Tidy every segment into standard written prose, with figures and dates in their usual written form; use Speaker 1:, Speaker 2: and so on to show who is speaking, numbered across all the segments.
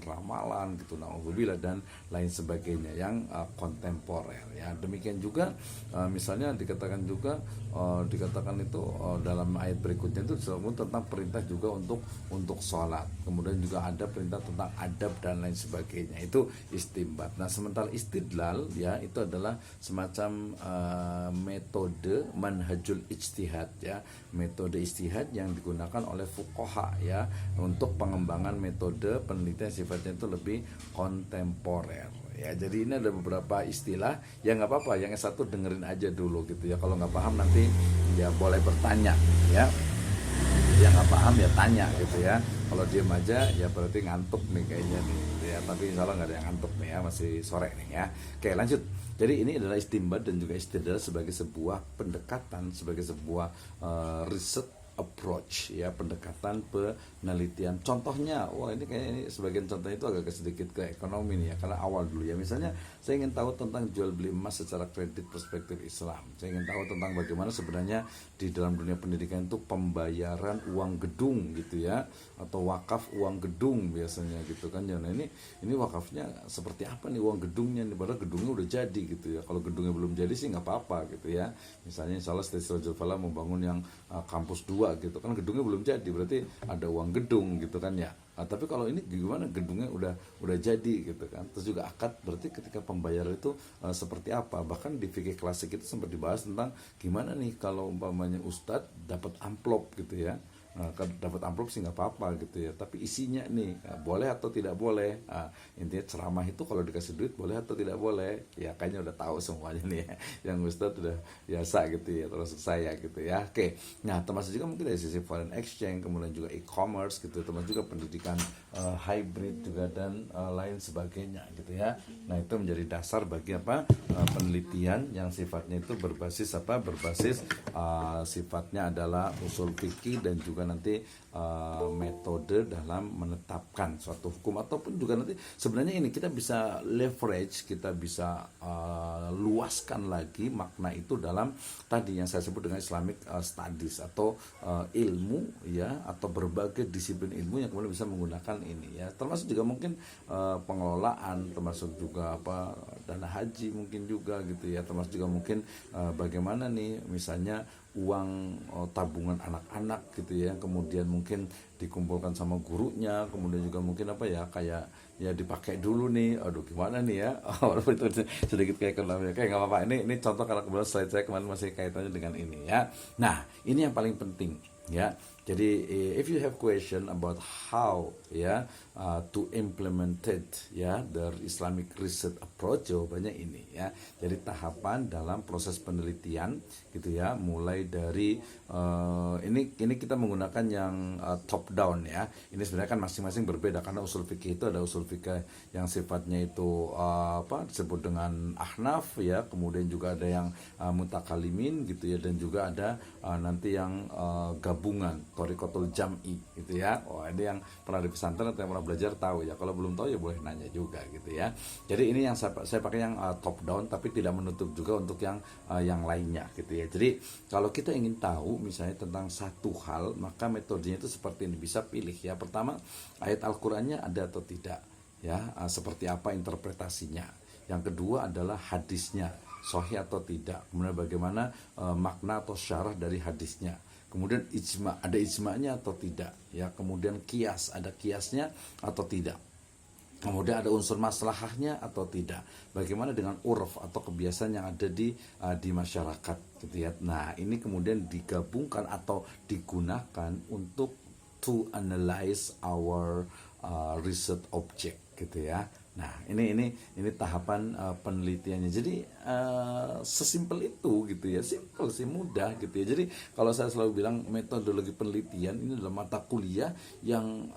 Speaker 1: ramalan-ramalan gitu, naudzubillah, dan lain sebagainya yang kontemporer ya. Demikian juga misalnya dikatakan juga dikatakan itu dalam ayat berikutnya itu tentang perintah juga untuk sholat, kemudian juga ada perintah tentang adab dan lain sebagainya, itu istimbat. Nah sementara istidlal ya itu adalah semacam metode manhajul ijtihad ya, metode ijtihad yang digunakan oleh fuqaha ya untuk pengembangan metode penelitian sifatnya itu lebih kontemporer ya. Jadi ini ada beberapa istilah ya, nggak apa-apa, yang satu dengerin aja dulu gitu ya, kalau nggak paham nanti ya boleh bertanya ya, yang nggak paham ya tanya gitu ya. Kalau diem aja ya berarti ngantuk nih kayaknya nih gitu ya, tapi insya Allah nggak ada yang ngantuk nih ya, masih sore nih ya. Oke lanjut. Jadi ini adalah istimbat dan juga istidlal sebagai sebuah pendekatan, sebagai sebuah riset approach ya, pendekatan penelitian. Contohnya, wah ini kayaknya ini sebagian contohnya itu agak sedikit ke ekonomi nih ya, karena awal dulu ya. Misalnya saya ingin tahu tentang jual beli emas secara kredit perspektif Islam. Saya ingin tahu tentang bagaimana sebenarnya di dalam dunia pendidikan itu pembayaran uang gedung gitu ya, atau wakaf uang gedung biasanya gitu kan ya. Nah ini wakafnya seperti apa nih uang gedungnya nih, padahal gedungnya udah jadi gitu ya. Kalau gedungnya belum jadi sih nggak apa-apa gitu ya. Misalnya insya Allah State Rajul Fala membangun yang kampus 2 gitu kan, gedungnya belum jadi, berarti ada uang gedung gitu kan ya. Tapi kalau ini gimana, gedungnya udah jadi gitu kan. Terus juga akad, berarti ketika pembayaran itu seperti apa. Bahkan di fikih klasik itu sempat dibahas tentang gimana nih kalau umpamanya ustadz dapat amplop gitu ya. Nah, dapat amplop sih nggak apa-apa gitu ya, tapi isinya nih boleh atau tidak boleh. Intinya ceramah itu kalau dikasih duit boleh atau tidak boleh ya, kayaknya udah tahu semuanya nih ya, yang ustadz udah biasa gitu ya, termasuk saya gitu ya. Oke, nah termasuk juga mungkin dari sisi foreign exchange, kemudian juga e-commerce gitu, termasuk juga pendidikan hybrid juga dan lain sebagainya gitu ya. Nah itu menjadi dasar bagi apa penelitian yang sifatnya itu berbasis sifatnya adalah usul fikih dan juga nanti metode dalam menetapkan suatu hukum, ataupun juga nanti sebenarnya ini kita bisa leverage, kita bisa luaskan lagi makna itu dalam tadi yang saya sebut dengan Islamic studies atau ilmu ya, atau berbagai disiplin ilmu yang kemudian bisa menggunakan ini ya, termasuk juga mungkin pengelolaan, termasuk juga apa dana haji mungkin juga gitu ya, termasuk juga mungkin bagaimana nih misalnya uang tabungan anak-anak gitu ya, kemudian mungkin dikumpulkan sama gurunya, kemudian juga mungkin apa ya, kayak ya dipakai dulu nih, aduh gimana nih ya, walaupun itu sedikit kayak ekonomi, kayak nggak apa-apa, ini contoh karena kebetulan slide saya kemarin masih kaitannya dengan ini ya. Nah ini yang paling penting ya. Jadi if you have question about how ya to implemented ya the Islamic research approach, jawabannya ini ya. Jadi tahapan dalam proses penelitian gitu ya, mulai dari ini kita menggunakan yang top down ya. Ini sebenarnya kan masing-masing berbeda, karena usul fikih itu ada usul fikih yang sifatnya itu disebut dengan ahnaf ya, kemudian juga ada yang mutakalimin gitu ya, dan juga ada nanti yang gabungan Thoriqatul Jam'i gitu ya. Oh ini yang pernah di pesantren atau yang pernah belajar tahu ya, kalau belum tahu ya boleh nanya juga gitu ya. Jadi ini yang saya pakai yang top down, tapi tidak menutup juga untuk yang lainnya gitu ya. Jadi kalau kita ingin tahu misalnya tentang satu hal, maka metodenya itu seperti ini, bisa pilih ya. Pertama, ayat Al-Qur'annya ada atau tidak ya, seperti apa interpretasinya. Yang kedua adalah hadisnya sahih atau tidak, kemudian bagaimana makna atau syarah dari hadisnya. Kemudian ijma, ada ijma'nya atau tidak ya. Kemudian kias, ada kiasnya atau tidak. Kemudian ada unsur maslahahnya atau tidak. Bagaimana dengan urf atau kebiasaan yang ada di masyarakat gitu ya. Nah ini kemudian digabungkan atau digunakan untuk to analyze our research object gitu ya. Nah ini tahapan penelitiannya. Jadi sesimpel itu gitu ya, simpel sih, mudah gitu ya. Jadi kalau saya selalu bilang metodologi penelitian ini adalah mata kuliah yang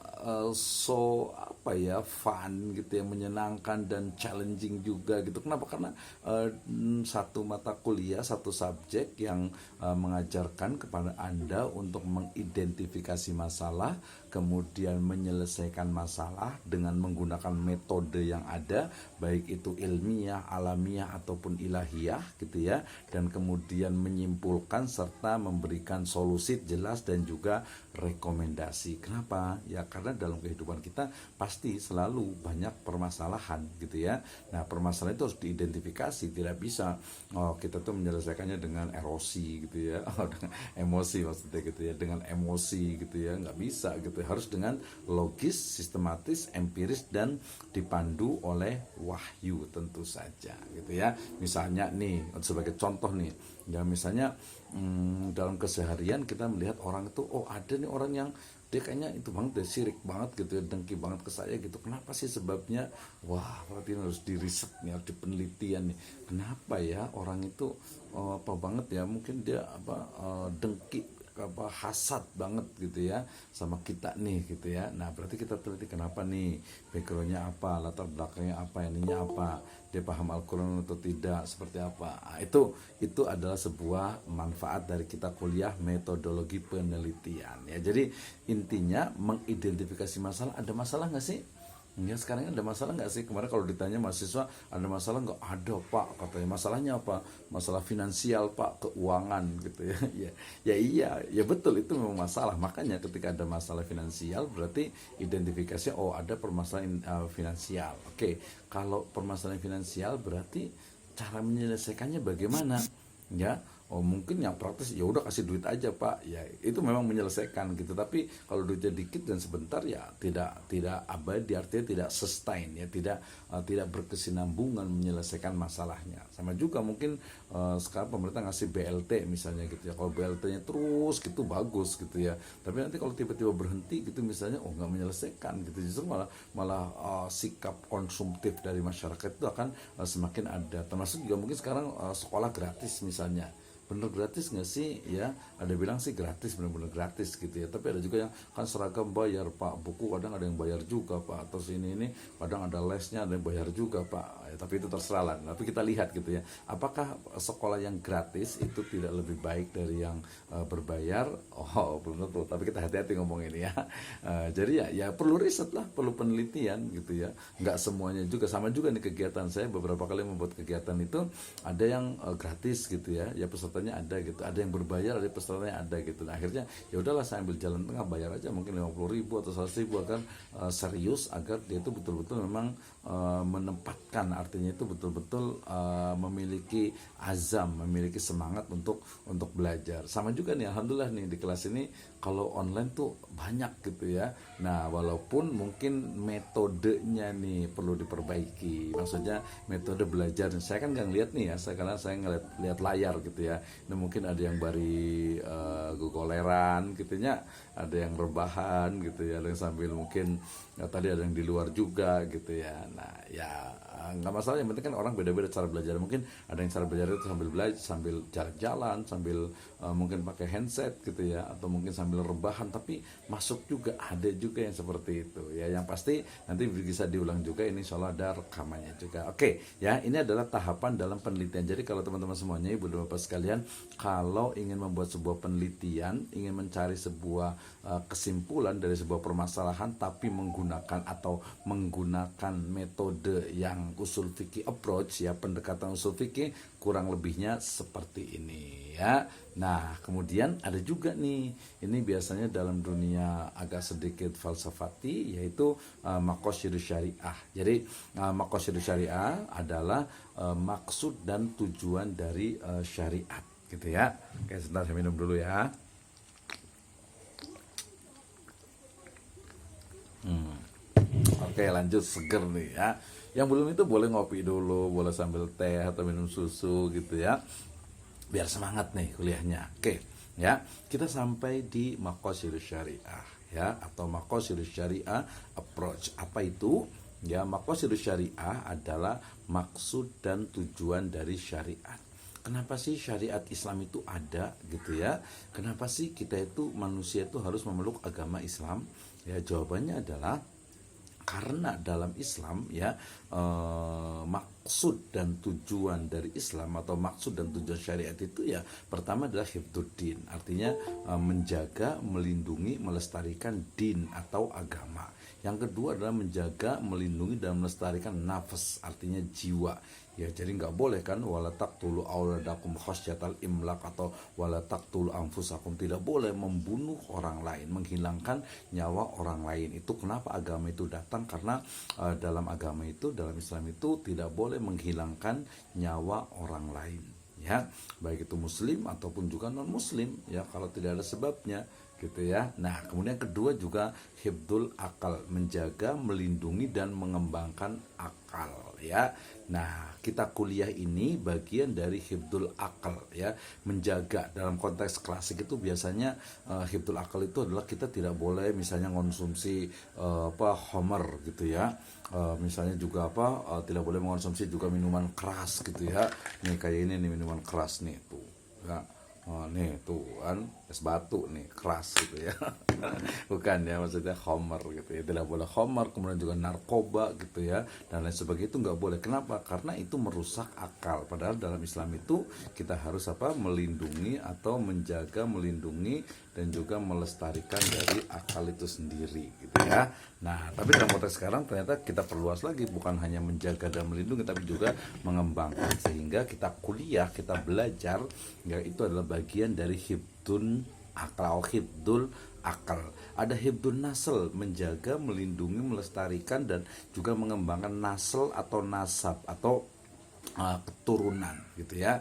Speaker 1: fun gitu ya, menyenangkan dan challenging juga gitu. Kenapa? Karena satu mata kuliah, satu subjek yang mengajarkan kepada Anda untuk mengidentifikasi masalah, kemudian menyelesaikan masalah dengan menggunakan metode yang ada, baik itu ilmiah, alamiah ataupun ilahiyah gitu ya, dan kemudian menyimpulkan serta memberikan solusi jelas dan juga rekomendasi. Kenapa? Ya karena dalam kehidupan kita pasti selalu banyak permasalahan gitu ya. Nah, permasalahan itu harus diidentifikasi, tidak bisa kita tuh menyelesaikannya dengan erosi gitu ya, dengan emosi maksudnya gitu ya, dengan emosi gitu ya, nggak bisa gitu, harus dengan logis, sistematis, empiris dan dipandu oleh wahyu tentu saja gitu ya. Misalnya nih sebagai contoh nih ya, misalnya dalam keseharian kita melihat orang itu, oh ada nih orang yang dia kayaknya itu banget deh, sirik banget gitu ya, dengki banget ke saya gitu. Kenapa sih sebabnya? Wah, berarti harus diriset nih, harus dipenelitian nih. Kenapa ya orang itu apa banget ya? Mungkin dia dengki, apa hasad banget gitu ya sama kita nih gitu ya. Nah, berarti kita teliti kenapa nih, backgroundnya apa, latar belakangnya apa, ininya apa, dia paham Al-Quran atau tidak, seperti apa. Nah, itu adalah sebuah manfaat dari kita kuliah metodologi penelitian ya. Jadi intinya mengidentifikasi masalah. Ada masalah nggak sih? Ya sekarang ada masalah nggak sih? Kemarin kalau ditanya mahasiswa ada masalah nggak? Ada pak, katanya. Masalahnya apa? Masalah finansial pak, keuangan gitu ya. Ya iya, ya betul, itu memang masalah. Makanya ketika ada masalah finansial berarti identifikasi, oh ada permasalahan finansial. Oke, kalau permasalahan finansial berarti cara menyelesaikannya bagaimana? Ya, oh mungkin yang praktis ya udah kasih duit aja pak, ya itu memang menyelesaikan gitu. Tapi kalau duitnya dikit dan sebentar ya tidak abadi, artinya tidak sustain ya, tidak berkesinambungan menyelesaikan masalahnya. Sama juga mungkin sekarang pemerintah ngasih BLT misalnya gitu ya, kalau BLT-nya terus gitu bagus gitu ya, tapi nanti kalau tiba-tiba berhenti gitu misalnya, oh nggak menyelesaikan gitu, justru malah sikap konsumtif dari masyarakat itu akan semakin ada. Termasuk juga mungkin sekarang sekolah gratis misalnya, bener gratis nggak sih ya, ada bilang sih gratis, bener-bener gratis gitu ya, tapi ada juga yang kan seragam bayar pak, buku kadang ada yang bayar juga pak, terus ini kadang ada lesnya ada yang bayar juga pak ya, tapi itu terserah lah. Tapi kita lihat gitu ya, apakah sekolah yang gratis itu tidak lebih baik dari yang berbayar? Oh belum tentu, tapi kita hati-hati ngomong ini ya. Jadi ya perlu riset lah, perlu penelitian gitu ya, nggak semuanya juga. Sama juga nih kegiatan saya, beberapa kali membuat kegiatan itu ada yang gratis gitu ya pesertanya ada gitu, ada yang berbayar, ada pesertanya ada gitu. Nah, akhirnya ya udahlah saya ambil jalan tengah, bayar aja mungkin 50.000 atau 100.000 akan serius, agar dia itu betul-betul memang menempatkan, artinya itu betul-betul memiliki azam, memiliki semangat untuk belajar. Sama juga nih alhamdulillah nih di kelas ini kalau online tuh banyak gitu ya. Nah, walaupun mungkin metodenya nih perlu diperbaiki, maksudnya metode belajar. Saya kan nggak ngeliat nih ya, karena saya ngeliat layar gitu ya. Ini mungkin ada yang bari gogoleran gitunya, ada yang rebahan gitu ya, ada yang sambil mungkin tadi ada yang di luar juga gitu ya. Nah ya nggak masalah, yang penting kan orang beda-beda cara belajar. Mungkin ada yang cara belajar itu sambil belajar, sambil jalan-jalan, sambil mungkin pakai handset gitu ya, atau mungkin sambil rebahan, tapi masuk juga, ada juga yang seperti itu ya. Yang pasti nanti bisa diulang juga, ini insyaallah ada rekamannya juga. Oke ya, ini adalah tahapan dalam penelitian. Jadi kalau teman-teman semuanya, ibu dan bapak sekalian, kalau ingin membuat sebuah penelitian, ingin mencari sebuah kesimpulan dari sebuah permasalahan, tapi menggunakan metode yang usul fikih approach ya, pendekatan usul fikih, kurang lebihnya seperti ini ya. Nah, kemudian ada juga nih, ini biasanya dalam dunia agak sedikit falsafati, yaitu maqasidus syariah. Jadi maqasidus syariah adalah maksud dan tujuan dari syariat gitu ya. Oke, sebentar saya minum dulu ya. Oke, lanjut, seger nih ya. Yang belum itu boleh ngopi dulu, boleh sambil teh atau minum susu gitu ya, biar semangat nih kuliahnya. Oke ya, kita sampai di maqasidus syariah ya, atau maqasidus syariah approach. Apa itu? Ya, maqasidus syariah adalah maksud dan tujuan dari syariat. Kenapa sih syariat Islam itu ada gitu ya? Kenapa sih kita itu, manusia itu harus memeluk agama Islam? Ya, jawabannya adalah karena dalam Islam ya, maksud dan tujuan dari Islam atau maksud dan tujuan syariat itu ya pertama adalah hifdzuddin, artinya menjaga, melindungi, melestarikan din atau agama. Yang kedua adalah menjaga, melindungi dan melestarikan nafas, artinya jiwa. Ya, jadi nggak boleh kan wala taqtulu auladakum khasyatal imlak atau wala taqtulu anfusakum, tidak boleh membunuh orang lain, menghilangkan nyawa orang lain. Itu kenapa agama itu datang, karena dalam agama itu, dalam Islam itu tidak boleh menghilangkan nyawa orang lain, ya, baik itu muslim ataupun juga non muslim, ya, kalau tidak ada sebabnya gitu ya. Nah, kemudian kedua juga hifdzul akal, menjaga, melindungi dan mengembangkan akal, ya. Nah, kita kuliah ini bagian dari hifdzul akal, ya, menjaga. Dalam konteks klasik itu biasanya hifdzul akal itu adalah kita tidak boleh misalnya konsumsi homer gitu ya. Misalnya juga tidak boleh mengonsumsi juga minuman keras gitu ya. Nih kayak ini nih minuman keras nih tuh, ya. Oh, nih tuh kan es batu nih keras gitu ya. Bukan ya, maksudnya homer gitu ya, tidak boleh homer. Kemudian juga narkoba gitu ya, dan lain sebagainya itu nggak boleh. Kenapa? Karena itu merusak akal. Padahal dalam Islam itu kita harus melindungi atau menjaga, melindungi dan juga melestarikan dari akal itu sendiri gitu ya. Nah, tapi dalam konteks sekarang ternyata kita perluas lagi, bukan hanya menjaga dan melindungi tapi juga mengembangkan, sehingga kita kuliah, kita belajar, ya, itu adalah bagian dari hibdun akal, hibdul akal. Ada hibdun nasl, menjaga, melindungi, melestarikan dan juga mengembangkan nasl atau nasab atau keturunan gitu ya.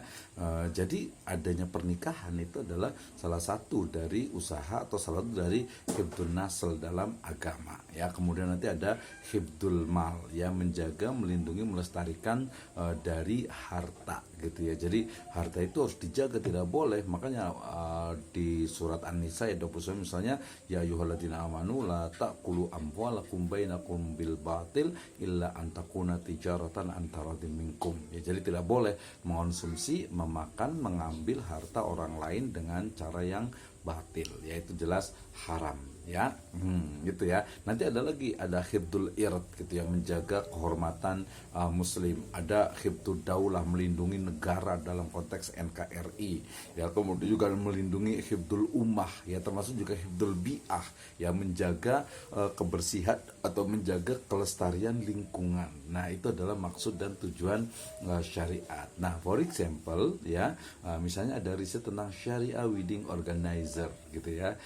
Speaker 1: Jadi adanya pernikahan itu adalah salah satu dari usaha atau salah satu dari hibdun nasl dalam agama, ya. Kemudian nanti ada hibdul mal, ya, menjaga, melindungi, melestarikan dari harta gitu ya. Jadi harta itu harus dijaga, tidak boleh. Makanya di surat An-Nisa ayat 29 misalnya, ya ayyuhalladzina amanu la taqulu amwalakum bainakum bil batil illa an takuna tijaratan antaradim minkum. Ya, jadi tidak boleh mengonsumsi, memakan, mengambil harta orang lain dengan cara yang batil, yaitu jelas haram, ya. Gitu ya. Nanti ada lagi, ada hibdul ird gitu ya, menjaga kehormatan muslim. Ada hibdul daulah, melindungi negara dalam konteks NKRI, ya. Kemudian juga melindungi hibdul ummah, ya, termasuk juga hibdul bi'ah, ya, menjaga kebersihan atau menjaga kelestarian lingkungan. Nah, itu adalah maksud dan tujuan syariat. Nah, for example, ya, misalnya ada riset tentang Syariah Wedding Organizer gitu ya.